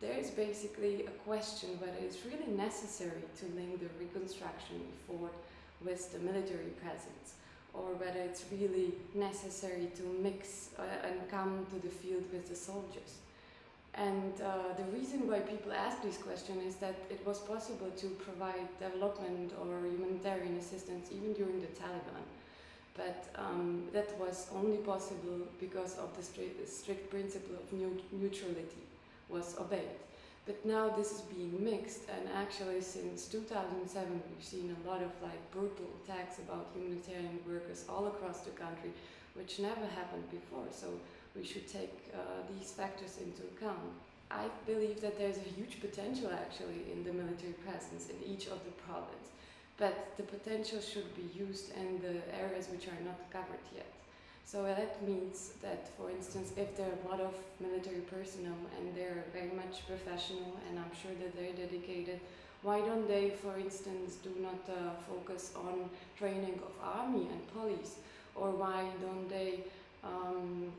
there is basically a question whether it's really necessary to link the reconstruction effort with the military presence, or whether it's really necessary to mix and come to the field with the soldiers. And the reason why people ask this question is that it was possible to provide development or humanitarian assistance even during the Taliban. But that was only possible because of the strict principle of neutrality was obeyed. But now this is being mixed, and actually since 2007 we've seen a lot of brutal attacks about humanitarian workers all across the country, which never happened before. So we should take these factors into account. I believe that there's a huge potential actually in the military presence in each of the provinces, but the potential should be used in the areas which are not covered yet. So that means that, for instance, if there are a lot of military personnel and they're very much professional, and I'm sure that they're dedicated, why don't they, for instance, do not focus on training of army and police? Or why don't they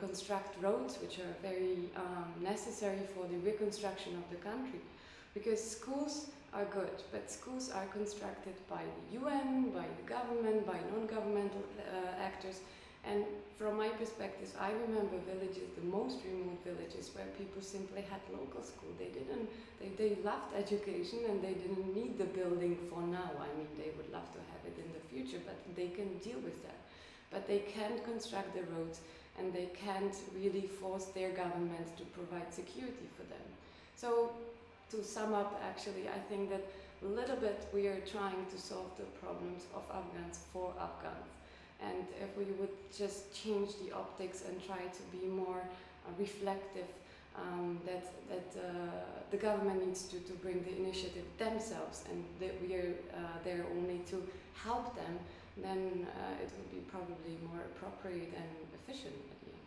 construct roads which are very necessary for the reconstruction of the country? Because schools are good, but schools are constructed by the UN, by the government, by non-governmental actors. And from my perspective, I remember villages, the most remote villages, where people simply had local school. They loved education and they didn't need the building for now. I mean, they would love to have it in the future, but they can deal with that. But they can't construct the roads, and they can't really force their government to provide security for them. So to sum up, actually, I think that a little bit we are trying to solve the problems of Afghans for Afghans. And if we would just change the optics and try to be more reflective, that the government needs to bring the initiative themselves, and that we are there only to help them, then it would be probably more appropriate and efficient at the end.